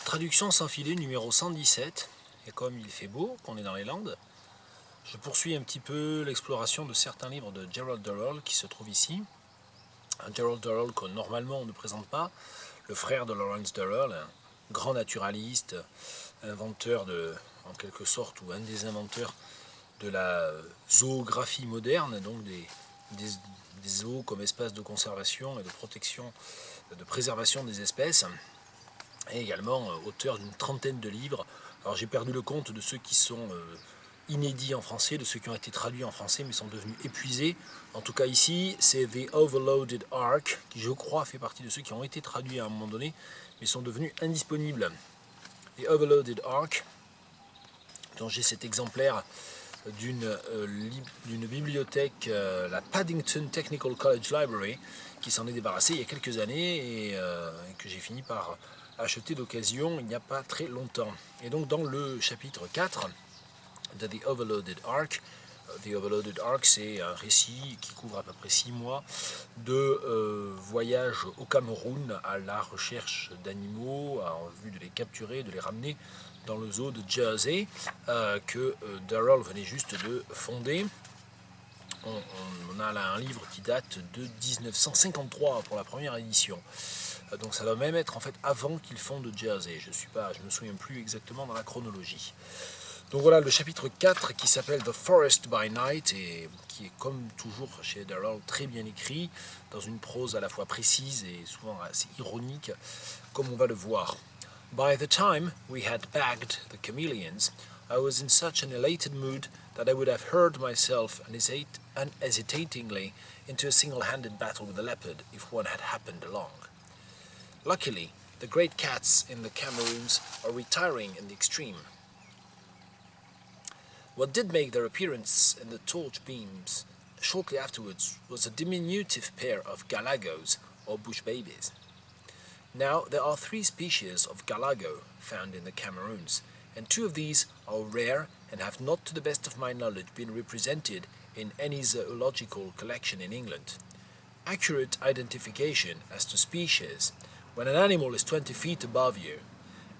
Traduction sans filet numéro 117, et comme il fait beau, qu'on est dans les Landes, je poursuis un petit peu l'exploration de certains livres de Gerald Durrell qui se trouvent ici. Un Gerald Durrell que normalement on ne présente pas, le frère de Lawrence Durrell, un grand naturaliste, inventeur en quelque sorte, ou un des inventeurs de la zoographie moderne, donc des zoos comme espace de conservation et de protection, de préservation des espèces, et également auteur d'une trentaine de livres. Alors j'ai perdu le compte de ceux qui sont inédits en français, de ceux qui ont été traduits en français mais sont devenus épuisés. En tout cas ici, c'est The Overloaded Ark, qui je crois fait partie de ceux qui ont été traduits à un moment donné, mais sont devenus indisponibles. The Overloaded Ark, dont j'ai cet exemplaire d'une bibliothèque, la Paddington Technical College Library, qui s'en est débarrassée il y a quelques années et que j'ai fini par acheter d'occasion il n'y a pas très longtemps. Et donc dans le chapitre 4 de The Overloaded Ark, The Overloaded Ark, c'est un récit qui couvre à peu près 6 mois de voyage au Cameroun à la recherche d'animaux, en vue de les capturer, de les ramener dans le zoo de Jersey, que Durrell venait juste de fonder. On a là un livre qui date de 1953 pour la première édition. Donc ça doit même être en fait avant qu'il fonde Jersey. Je me souviens plus exactement dans la chronologie. Donc voilà le chapitre 4 qui s'appelle The Forest by Night et qui est comme toujours chez Durrell très bien écrit, dans une prose à la fois précise et souvent assez ironique, comme on va le voir. By the time we had bagged the chameleons, I was in such an elated mood that I would have hurled myself unhesitatingly into a single-handed battle with the leopard if one had happened along. Luckily, the great cats in the Cameroons are retiring in the extreme. What did make their appearance in the torch beams shortly afterwards was a diminutive pair of galagos, or bush babies. Now, there are 3 species of galago found in the Cameroons, and 2 of these are rare and have not, to the best of my knowledge, been represented in any zoological collection in England. Accurate identification as to species, when an animal is 20 feet above you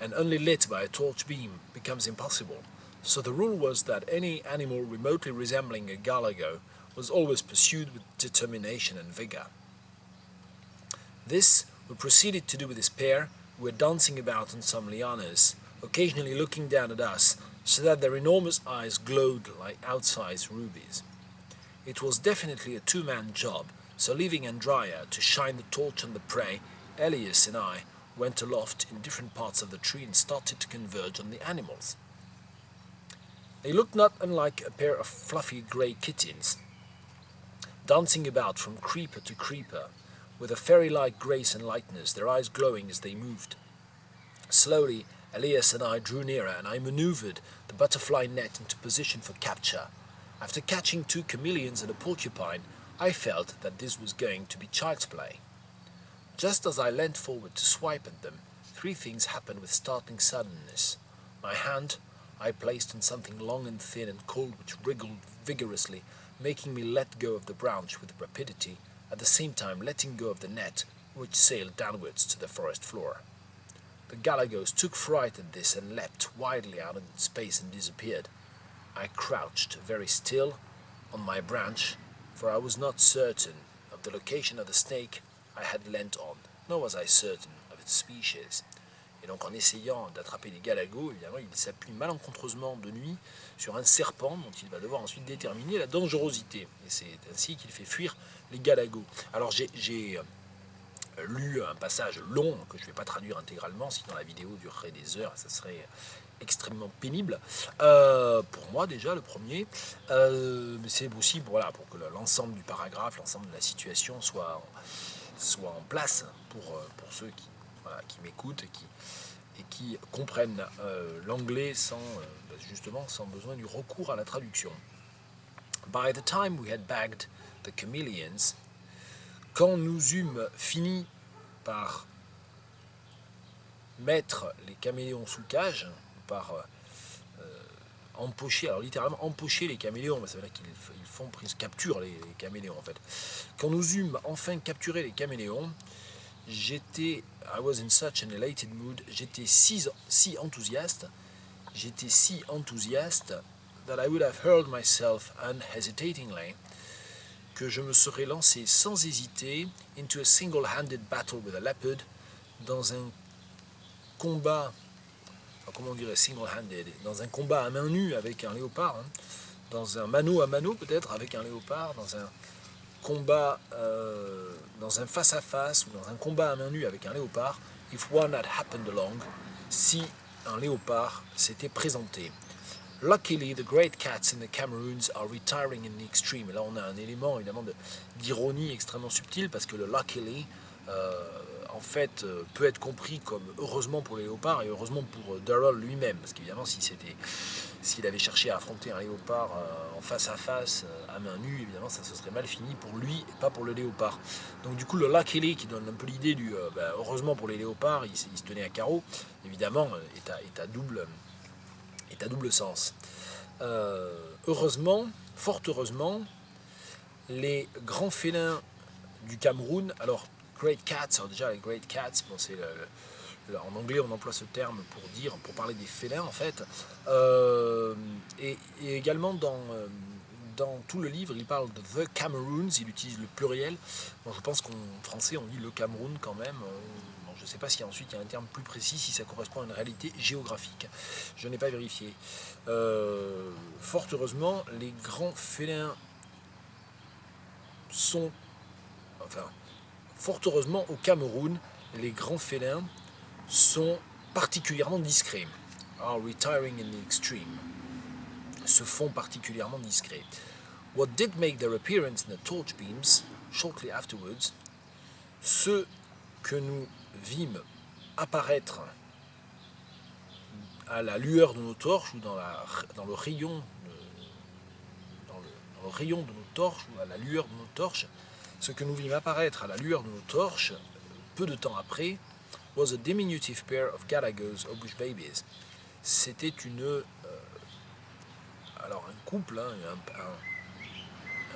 and only lit by a torch beam, becomes impossible. So the rule was that any animal remotely resembling a galago was always pursued with determination and vigor. This we proceeded to do with this pair, who were dancing about on some lianas, occasionally looking down at us, so that their enormous eyes glowed like outsized rubies. It was definitely a 2-man job, so leaving Andrea to shine the torch on the prey, Elias and I went aloft in different parts of the tree and started to converge on the animals. They looked not unlike a pair of fluffy grey kittens, dancing about from creeper to creeper, with a fairy-like grace and lightness, their eyes glowing as they moved. Slowly, Elias and I drew nearer, and I maneuvered the butterfly net into position for capture. After catching 2 chameleons and a porcupine, I felt that this was going to be child's play. Just as I leant forward to swipe at them, 3 things happened with startling suddenness. My hand I placed on something long and thin and cold which wriggled vigorously, making me let go of the branch with rapidity, at the same time letting go of the net, which sailed downwards to the forest floor. The galagos took fright at this and leapt wildly out into space and disappeared. I crouched very still on my branch, for I was not certain of the location of the snake I had leant on, nor was I certain of its species. Et donc en essayant d'attraper les galagos, évidemment, il s'appuie malencontreusement de nuit sur un serpent dont il va devoir ensuite déterminer la dangerosité. Et c'est ainsi qu'il fait fuir les galagos. Alors j'ai lu un passage long que je ne vais pas traduire intégralement, sinon la vidéo durerait des heures, ça serait extrêmement pénible. Pour moi déjà, le premier, mais c'est aussi pour que l'ensemble du paragraphe, l'ensemble de la situation soit en place pour ceux qui m'écoutent et qui comprennent l'anglais sans besoin du recours à la traduction. By the time we had bagged the chameleons, quand nous eûmes fini par mettre les caméléons sous cage, par empocher, alors littéralement empocher les caméléons, ça veut dire qu'ils capturent les caméléons en fait. Quand nous eûmes enfin capturé les caméléons, I was in such an elated mood, j'étais si enthousiaste, that I would have hurled myself unhesitatingly, que je me serais lancé sans hésiter into a single-handed battle with a leopard, dans un combat, comment on dirait single-handed, dans un combat à main nue avec un léopard, hein, dans un mano à mano peut-être avec un léopard, dans un combat, dans un face-à-face ou dans un combat à main nue avec un léopard, if one had happened along, si un léopard s'était présenté. Luckily, the great cats in the Cameroons are retiring in the extreme. Et là, on a un élément évidemment d'ironie extrêmement subtil parce que le luckily, en fait, peut être compris comme heureusement pour les léopards et heureusement pour Darrell lui-même. Parce qu'évidemment, s'il avait cherché à affronter un léopard en face à face, à main nue, évidemment, ça se serait mal fini pour lui et pas pour le léopard. Donc, du coup, le luckily qui donne un peu l'idée du heureusement pour les léopards, il se tenait à carreau, évidemment, est à double sens. Heureusement, fort heureusement, les grands félins du Cameroun, alors Great Cats, alors déjà les Great Cats, bon, en anglais on emploie ce terme pour parler des félins en fait, et également dans tout le livre il parle de The Cameroons, il utilise le pluriel. Bon, je pense qu'en français on dit le Cameroun quand même. Je ne sais pas si ensuite il y a un terme plus précis, si ça correspond à une réalité géographique. Je n'ai pas vérifié. Fort heureusement, les grands félins sont... Enfin, fort heureusement, au Cameroun, les grands félins sont particulièrement discrets. Are retiring in the extreme. Se font particulièrement discrets. What did make their appearance in the torch beams shortly afterwards, ce que nous vîmes apparaître à la lueur de nos torches ou dans le rayon de nos torches ou à la lueur de nos torches, ce que nous vîmes apparaître à la lueur de nos torches peu de temps après was a diminutive pair of galagos or bush babies. C'était alors un couple, hein,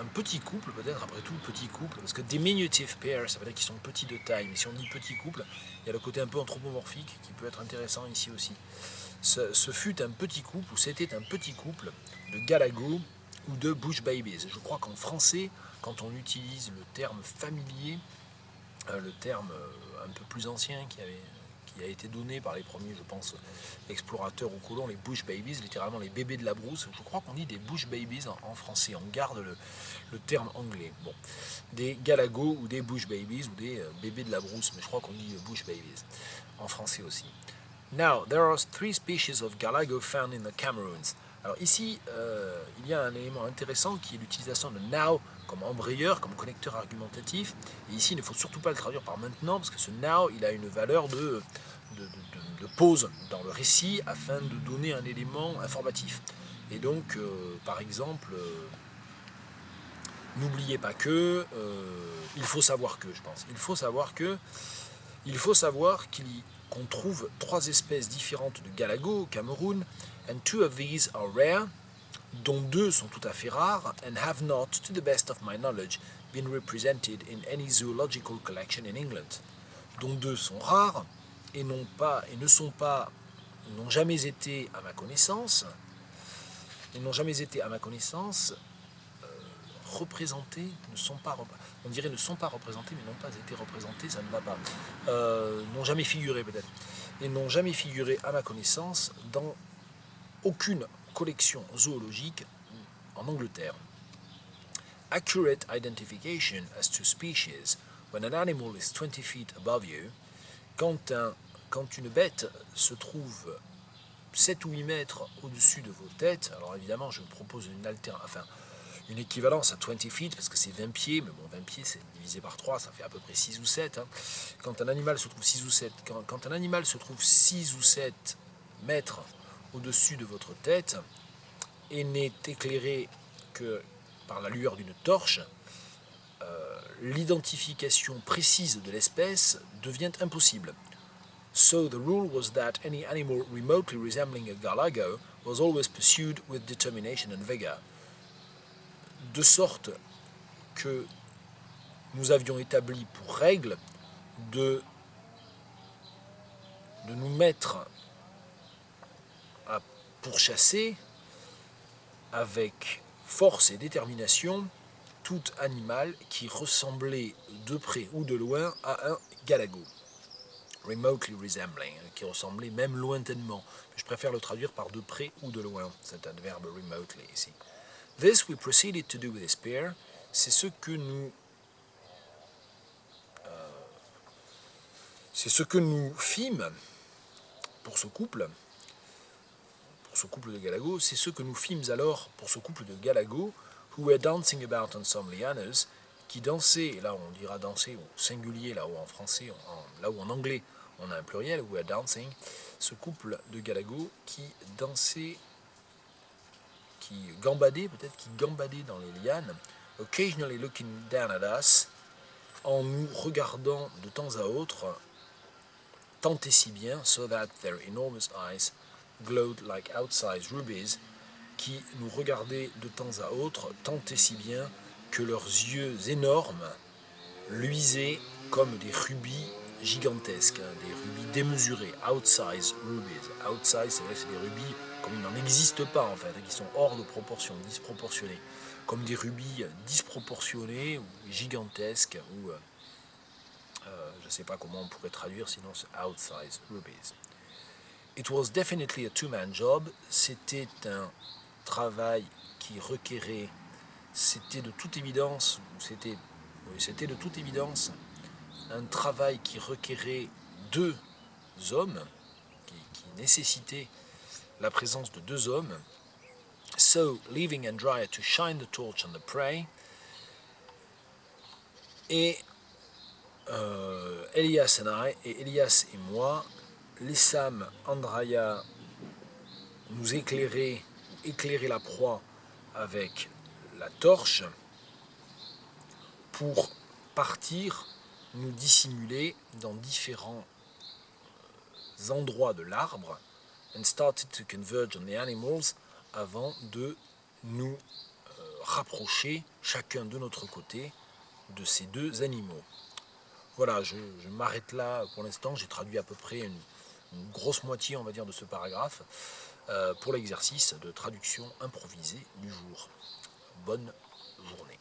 un petit couple peut-être, après tout petit couple, parce que diminutive pair, ça veut dire qu'ils sont petits de taille, mais si on dit petit couple, il y a le côté un peu anthropomorphique qui peut être intéressant ici aussi. Ce fut un petit couple, ou c'était un petit couple de galagos ou de bush babies. Je crois qu'en français, quand on utilise le terme familier, le terme un peu plus ancien qui a été donné par les premiers, je pense, explorateurs ou colons, les bush babies, littéralement les bébés de la brousse. Je crois qu'on dit des bush babies en français, on garde le terme anglais. Bon, des galagos ou des bush babies ou des bébés de la brousse, mais je crois qu'on dit bush babies en français aussi. Now, there are 3 species of galago found in the Cameroons. Alors ici, il y a un élément intéressant qui est l'utilisation de now comme embrayeur, comme connecteur argumentatif. Et ici, il ne faut surtout pas le traduire par maintenant, parce que ce now, il a une valeur de pause dans le récit afin de donner un élément informatif. Et donc, par exemple, n'oubliez pas que, il faut savoir que, je pense. Il faut savoir qu'on trouve 3 espèces différentes de galagos au Cameroun, and 2 of these are rare, dont 2 sont tout à fait rares, and have not, to the best of my knowledge, been represented in any zoological collection in England. Dont 2 sont rares et n'ont jamais été à ma connaissance, représentés, on dirait ne sont pas représentés, mais n'ont pas été représentés, ça ne va pas, n'ont jamais figuré peut-être, et n'ont jamais figuré à ma connaissance dans aucune collection zoologique en Angleterre. Accurate identification as to species when an animal is 20 feet above you, quand une bête se trouve 7 ou 8 mètres au-dessus de vos têtes, alors évidemment je propose une équivalence à 20 feet, parce que c'est 20 pieds, mais bon, 20 pieds, c'est divisé par 3, ça fait à peu près 6 ou 7. Hein. Quand un animal se trouve 6 ou 7 mètres au-dessus de votre tête, et n'est éclairé que par la lueur d'une torche, l'identification précise de l'espèce devient impossible. So the rule was that any animal remotely resembling a galago was always pursued with determination and vigor. De sorte que nous avions établi pour règle de nous mettre à pourchasser avec force et détermination tout animal qui ressemblait de près ou de loin à un galago. Remotely resembling, qui ressemblait même lointainement. Je préfère le traduire par de près ou de loin, cet adverbe remotely ici. This we proceeded to do with his pair. C'est ce que nous fîmes pour ce couple de galagos, c'est ce que nous fîmes alors pour ce couple de galagos, who were dancing about on some lianas, qui dansaient, là on dira danser au singulier, là où en français, là où en anglais on a un pluriel, who were dancing, ce couple de galagos qui dansait, qui gambadait dans les lianes, occasionally looking down at us, en nous regardant de temps à autre, tant et si bien, so that their enormous eyes glowed like outsized rubies, qui nous regardaient de temps à autre, tant et si bien que leurs yeux énormes luisaient comme des rubis gigantesques, des rubis démesurés, outsized rubies. Outsized, c'est vrai que c'est des rubis comme il n'en existe pas en fait, qui sont hors de proportion, disproportionnés, comme des rubis disproportionnés ou gigantesques, ou je ne sais pas comment on pourrait traduire sinon c'est outsized rubies. It was definitely a two-man job. C'était un travail qui requérait, c'était de toute évidence un travail qui requérait deux hommes, qui nécessitait la présence de deux hommes. So, leaving Andrea to shine the torch on the prey, et Elias et moi laissâmes Andrea nous éclairer la proie avec la torche pour partir nous dissimuler dans différents endroits de l'arbre, and started to converge on the animals, avant de nous rapprocher chacun de notre côté de ces deux animaux. Voilà, je m'arrête là pour l'instant, j'ai traduit à peu près une grosse moitié, on va dire, de ce paragraphe pour l'exercice de traduction improvisée du jour. Bonne journée.